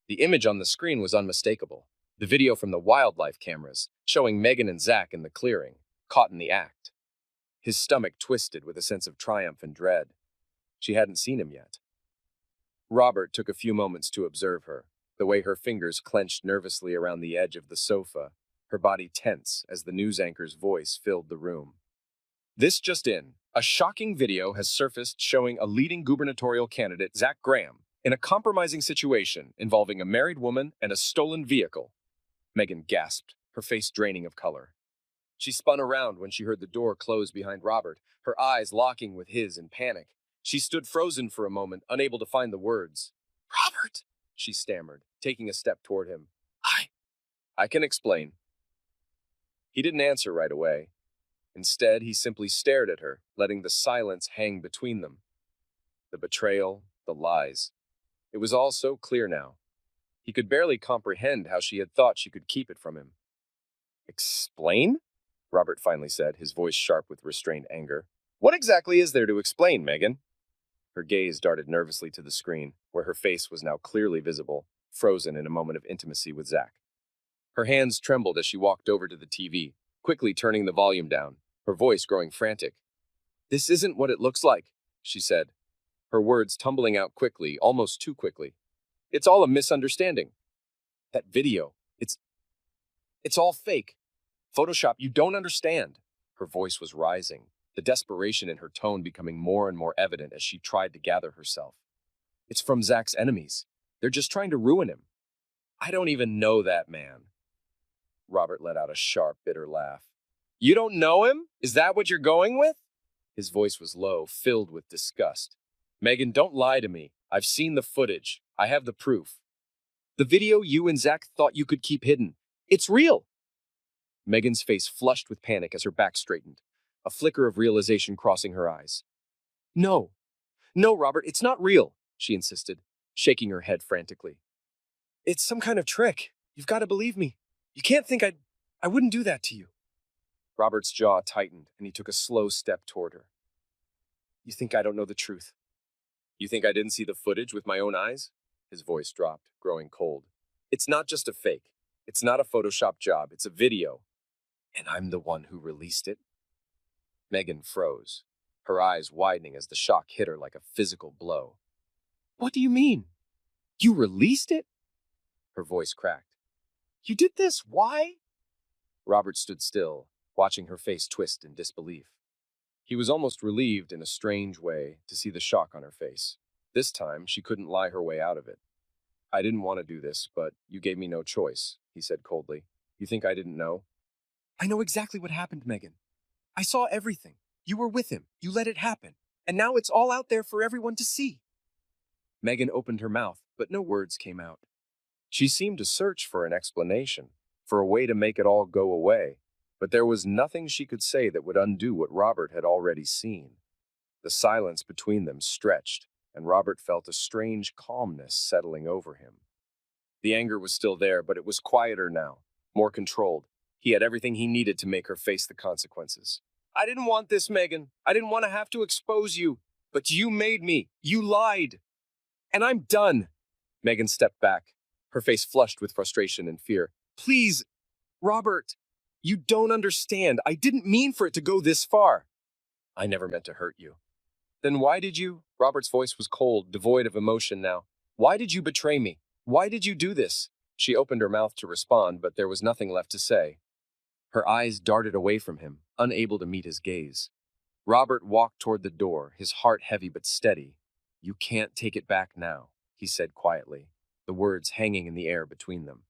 The image on the screen was unmistakable. The video from the wildlife cameras, showing Megan and Zach in the clearing, caught in the act. His stomach twisted with a sense of triumph and dread. She hadn't seen him yet. Robert took a few moments to observe her, the way her fingers clenched nervously around the edge of the sofa, her body tense as the news anchor's voice filled the room. "This just in. A shocking video has surfaced showing a leading gubernatorial candidate, Zach Graham, in a compromising situation involving a married woman and a stolen vehicle." Megan gasped, her face draining of color. She spun around when she heard the door close behind Robert, her eyes locking with his in panic. She stood frozen for a moment, unable to find the words. "Robert," she stammered, taking a step toward him. I can explain." He didn't answer right away. Instead, he simply stared at her, letting the silence hang between them. The betrayal, the lies. It was all so clear now. He could barely comprehend how she had thought she could keep it from him. "Explain?" Robert finally said, his voice sharp with restrained anger. "What exactly is there to explain, Megan?" Her gaze darted nervously to the screen, where her face was now clearly visible, frozen in a moment of intimacy with Zach. Her hands trembled as she walked over to the TV, quickly turning the volume down, her voice growing frantic. "This isn't what it looks like," she said, her words tumbling out quickly, almost too quickly. "It's all a misunderstanding. That video, it's all fake. Photoshop, you don't understand." Her voice was rising, the desperation in her tone becoming more and more evident as she tried to gather herself. "It's from Zach's enemies. They're just trying to ruin him." I don't even know that man. Robert let out a sharp, bitter laugh. You don't know him? Is that what you're going with? His voice was low, filled with disgust. Megan, don't lie to me. I've seen the footage. I have the proof. The video you and Zach thought you could keep hidden. It's real. Megan's face flushed with panic as her back straightened, a flicker of realization crossing her eyes. No, no, Robert, it's not real, she insisted, shaking her head frantically. It's some kind of trick. You've got to believe me. You can't think I wouldn't do that to you. Robert's jaw tightened, and he took a slow step toward her. You think I don't know the truth? You think I didn't see the footage with my own eyes? His voice dropped, growing cold. It's not just a fake. It's not a Photoshop job. It's a video. And I'm the one who released it? Megan froze, her eyes widening as the shock hit her like a physical blow. What do you mean? You released it? Her voice cracked. You did this? Why? Robert stood still, watching her face twist in disbelief. He was almost relieved in a strange way to see the shock on her face. This time, she couldn't lie her way out of it. I didn't want to do this, but you gave me no choice, he said coldly. You think I didn't know? I know exactly what happened, Megan. I saw everything. You were with him. You let it happen. And now it's all out there for everyone to see. Megan opened her mouth, but no words came out. She seemed to search for an explanation, for a way to make it all go away, but there was nothing she could say that would undo what Robert had already seen. The silence between them stretched, and Robert felt a strange calmness settling over him. The anger was still there, but it was quieter now, more controlled. He had everything he needed to make her face the consequences. I didn't want this, Megan. I didn't want to have to expose you, but you made me. You lied. And I'm done. Megan stepped back, her face flushed with frustration and fear. Please, Robert, you don't understand. I didn't mean for it to go this far. I never meant to hurt you. Then why did you? Robert's voice was cold, devoid of emotion now. Why did you betray me? Why did you do this? She opened her mouth to respond, but there was nothing left to say. Her eyes darted away from him, unable to meet his gaze. Robert walked toward the door, his heart heavy but steady. You can't take it back now, he said quietly, the words hanging in the air between them.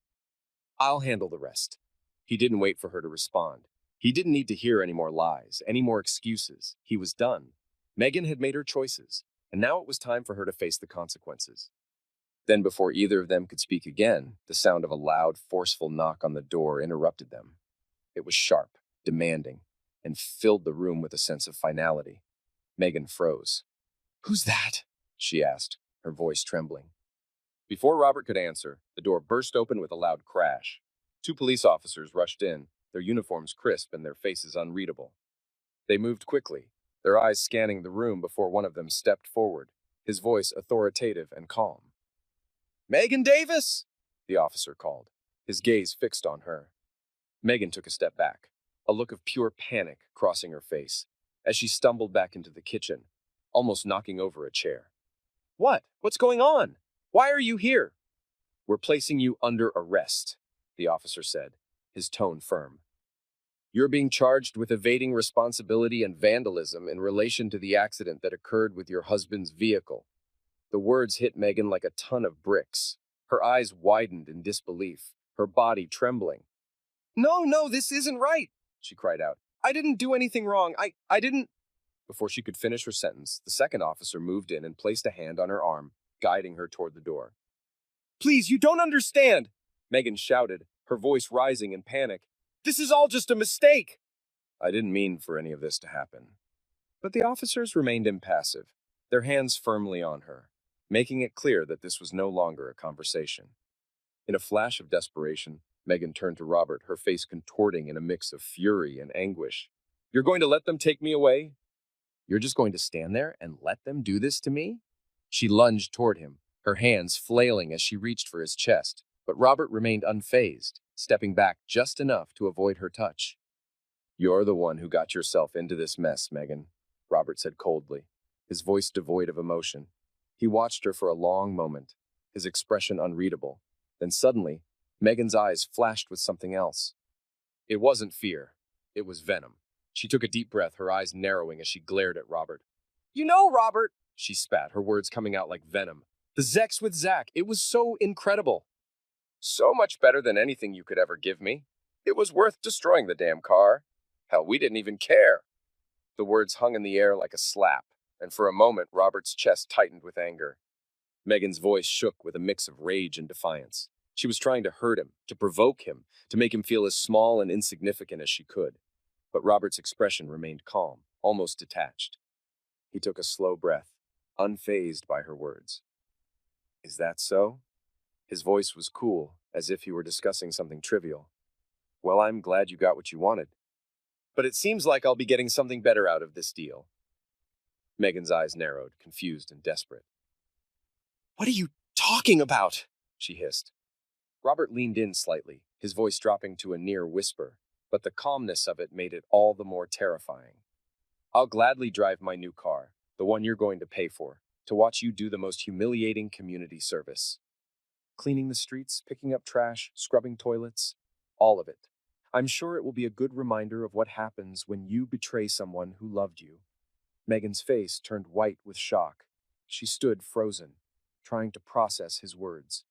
I'll handle the rest. He didn't wait for her to respond. He didn't need to hear any more lies, any more excuses. He was done. Megan had made her choices, and now it was time for her to face the consequences. Then, before either of them could speak again, the sound of a loud, forceful knock on the door interrupted them. It was sharp, demanding, and filled the room with a sense of finality. Megan froze. Who's that? She asked, her voice trembling. Before Robert could answer, the door burst open with a loud crash. 2 police officers rushed in, their uniforms crisp and their faces unreadable. They moved quickly, their eyes scanning the room before one of them stepped forward, his voice authoritative and calm. Megan Davis! The officer called, his gaze fixed on her. Megan took a step back, a look of pure panic crossing her face, as she stumbled back into the kitchen, almost knocking over a chair. What? What's going on? Why are you here? We're placing you under arrest, the officer said, his tone firm. You're being charged with evading responsibility and vandalism in relation to the accident that occurred with your husband's vehicle. The words hit Megan like a ton of bricks. Her eyes widened in disbelief, her body trembling. No, this isn't right, she cried out. I didn't do anything wrong. I didn't. Before she could finish her sentence, the second officer moved in and placed a hand on her arm, guiding her toward the door. Please, you don't understand, Megan shouted, her voice rising in panic. This is all just a mistake. I didn't mean for any of this to happen. But the officers remained impassive, their hands firmly on her, making it clear that this was no longer a conversation. In a flash of desperation, Megan turned to Robert, her face contorting in a mix of fury and anguish. You're going to let them take me away? You're just going to stand there and let them do this to me? She lunged toward him, her hands flailing as she reached for his chest, but Robert remained unfazed, stepping back just enough to avoid her touch. You're the one who got yourself into this mess, Megan, Robert said coldly, his voice devoid of emotion. He watched her for a long moment, his expression unreadable. Then suddenly, Megan's eyes flashed with something else. It wasn't fear. It was venom. She took a deep breath, her eyes narrowing as she glared at Robert. You know, Robert, she spat, her words coming out like venom. The Zex with Zach, it was so incredible. So much better than anything you could ever give me. It was worth destroying the damn car. Hell, we didn't even care. The words hung in the air like a slap, and for a moment Robert's chest tightened with anger. Megan's voice shook with a mix of rage and defiance. She was trying to hurt him, to provoke him, to make him feel as small and insignificant as she could. But Robert's expression remained calm, almost detached. He took a slow breath, unfazed by her words. Is that so? His voice was cool, as if he were discussing something trivial. Well, I'm glad you got what you wanted. But it seems like I'll be getting something better out of this deal. Megan's eyes narrowed, confused and desperate. What are you talking about? She hissed. Robert leaned in slightly, his voice dropping to a near whisper, but the calmness of it made it all the more terrifying. I'll gladly drive my new car, the one you're going to pay for, to watch you do the most humiliating community service. Cleaning the streets, picking up trash, scrubbing toilets, all of it. I'm sure it will be a good reminder of what happens when you betray someone who loved you. Megan's face turned white with shock. She stood frozen, trying to process his words.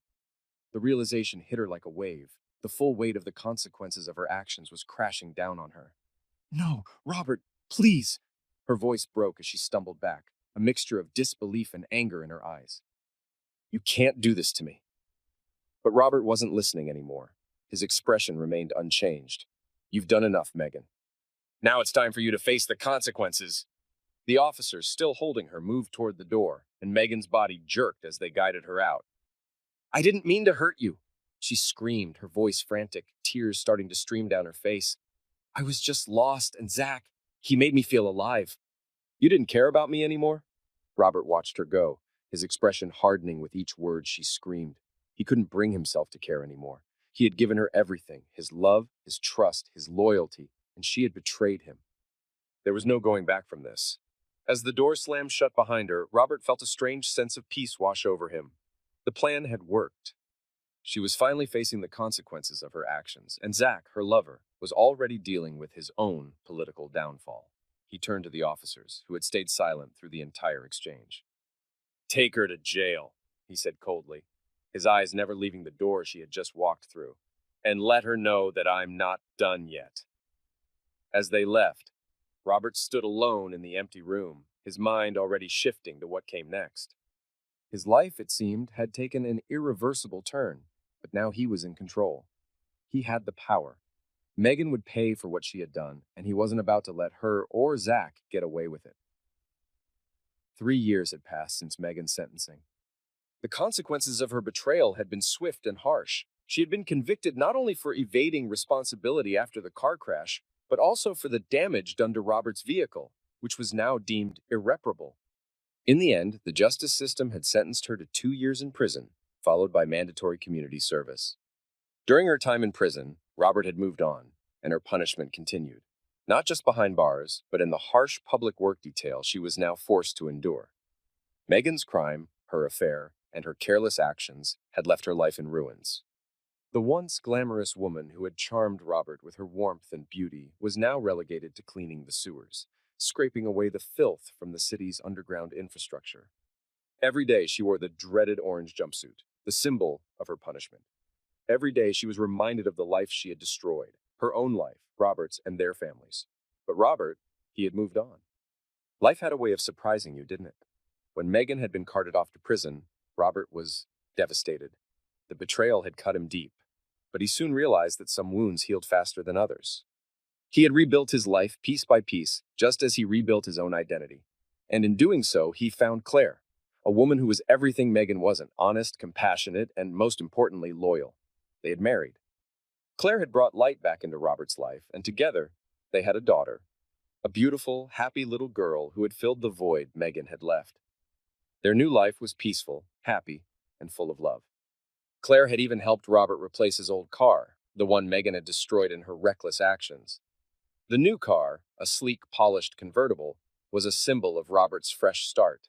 The realization hit her like a wave. The full weight of the consequences of her actions was crashing down on her. No, Robert, please! Her voice broke as she stumbled back, a mixture of disbelief and anger in her eyes. You can't do this to me. But Robert wasn't listening anymore. His expression remained unchanged. You've done enough, Megan. Now it's time for you to face the consequences. The officers, still holding her, moved toward the door, and Megan's body jerked as they guided her out. I didn't mean to hurt you, she screamed, her voice frantic, tears starting to stream down her face. I was just lost, and Zach, he made me feel alive. You didn't care about me anymore? Robert watched her go, his expression hardening with each word she screamed. He couldn't bring himself to care anymore. He had given her everything, his love, his trust, his loyalty, and she had betrayed him. There was no going back from this. As the door slammed shut behind her, Robert felt a strange sense of peace wash over him. The plan had worked. She was finally facing the consequences of her actions, and Zach, her lover, was already dealing with his own political downfall. He turned to the officers, who had stayed silent through the entire exchange. Take her to jail, he said coldly, his eyes never leaving the door she had just walked through, and let her know that I'm not done yet. As they left, Robert stood alone in the empty room, his mind already shifting to what came next. His life, it seemed, had taken an irreversible turn, but now he was in control. He had the power. Megan would pay for what she had done, and he wasn't about to let her or Zach get away with it. 3 years had passed since Megan's sentencing. The consequences of her betrayal had been swift and harsh. She had been convicted not only for evading responsibility after the car crash, but also for the damage done to Robert's vehicle, which was now deemed irreparable. In the end, the justice system had sentenced her to 2 years in prison, followed by mandatory community service. During her time in prison, Robert had moved on, and her punishment continued. Not just behind bars, but in the harsh public work detail she was now forced to endure. Megan's crime, her affair, and her careless actions had left her life in ruins. The once glamorous woman who had charmed Robert with her warmth and beauty was now relegated to cleaning the sewers, scraping away the filth from the city's underground infrastructure. Every day she wore the dreaded orange jumpsuit, the symbol of her punishment. Every day she was reminded of the life she had destroyed, her own life, Robert's, and their families. But Robert, he had moved on. Life had a way of surprising you, didn't it? When Megan had been carted off to prison, Robert was devastated. The betrayal had cut him deep, but he soon realized that some wounds healed faster than others. He had rebuilt his life piece by piece, just as he rebuilt his own identity. And in doing so, he found Claire, a woman who was everything Megan wasn't: honest, compassionate, and most importantly, loyal. They had married. Claire had brought light back into Robert's life, and together, they had a daughter, a beautiful, happy little girl who had filled the void Megan had left. Their new life was peaceful, happy, and full of love. Claire had even helped Robert replace his old car, the one Megan had destroyed in her reckless actions. The new car, a sleek, polished convertible, was a symbol of Robert's fresh start.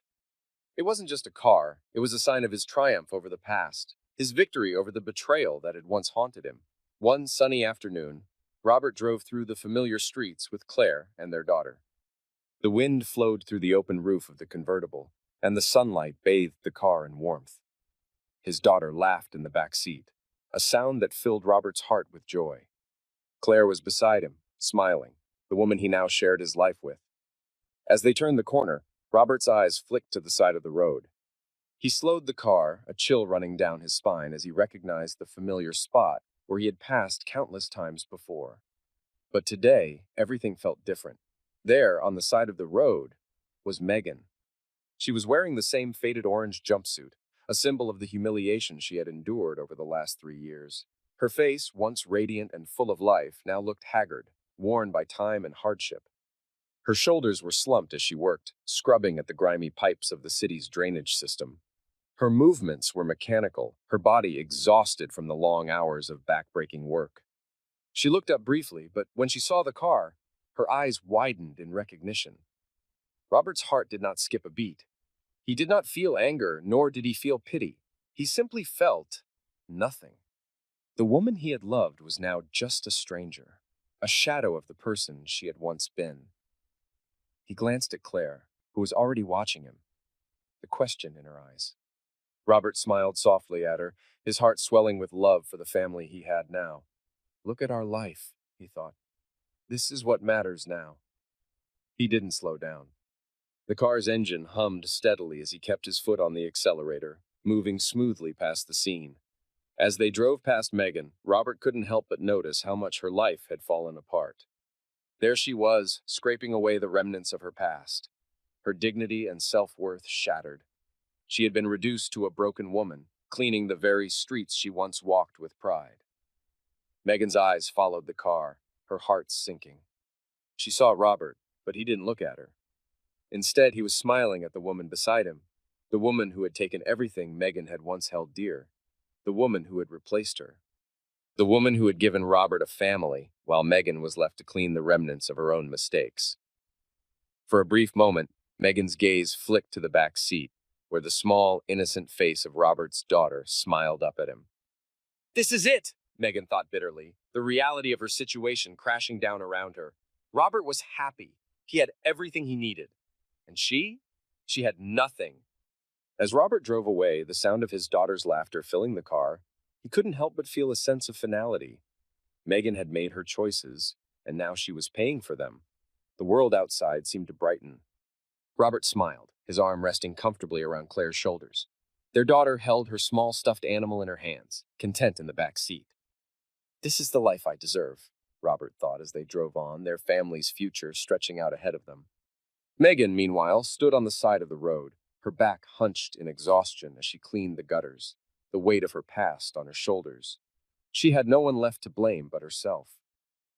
It wasn't just a car, it was a sign of his triumph over the past, his victory over the betrayal that had once haunted him. One sunny afternoon, Robert drove through the familiar streets with Claire and their daughter. The wind flowed through the open roof of the convertible, and the sunlight bathed the car in warmth. His daughter laughed in the back seat, a sound that filled Robert's heart with joy. Claire was beside him, smiling, the woman he now shared his life with. As they turned the corner, Robert's eyes flicked to the side of the road. He slowed the car, a chill running down his spine as he recognized the familiar spot where he had passed countless times before. But today, everything felt different. There, on the side of the road, was Megan. She was wearing the same faded orange jumpsuit, a symbol of the humiliation she had endured over the last 3 years. Her face, once radiant and full of life, now looked haggard, worn by time and hardship. Her shoulders were slumped as she worked, scrubbing at the grimy pipes of the city's drainage system. Her movements were mechanical, her body exhausted from the long hours of backbreaking work. She looked up briefly, but when she saw the car, her eyes widened in recognition. Robert's heart did not skip a beat. He did not feel anger, nor did he feel pity. He simply felt nothing. The woman he had loved was now just a stranger, a shadow of the person she had once been. He glanced at Claire, who was already watching him, the question in her eyes. Robert smiled softly at her, his heart swelling with love for the family he had now. Look at our life, he thought. This is what matters now. He didn't slow down. The car's engine hummed steadily as he kept his foot on the accelerator, moving smoothly past the scene. As they drove past Megan, Robert couldn't help but notice how much her life had fallen apart. There she was, scraping away the remnants of her past, her dignity and self-worth shattered. She had been reduced to a broken woman, cleaning the very streets she once walked with pride. Megan's eyes followed the car, her heart sinking. She saw Robert, but he didn't look at her. Instead, he was smiling at the woman beside him, the woman who had taken everything Megan had once held dear, the woman who had replaced her, the woman who had given Robert a family, while Megan was left to clean the remnants of her own mistakes. For a brief moment, Megan's gaze flicked to the back seat, where the small, innocent face of Robert's daughter smiled up at him. This is it, Megan thought bitterly, the reality of her situation crashing down around her. Robert was happy. He had everything he needed. And she had nothing. As Robert drove away, the sound of his daughter's laughter filling the car, he couldn't help but feel a sense of finality. Megan had made her choices, and now she was paying for them. The world outside seemed to brighten. Robert smiled, his arm resting comfortably around Claire's shoulders. Their daughter held her small stuffed animal in her hands, content in the back seat. This is the life I deserve, Robert thought as they drove on, their family's future stretching out ahead of them. Megan, meanwhile, stood on the side of the road, her back hunched in exhaustion as she cleaned the gutters, the weight of her past on her shoulders. She had no one left to blame but herself.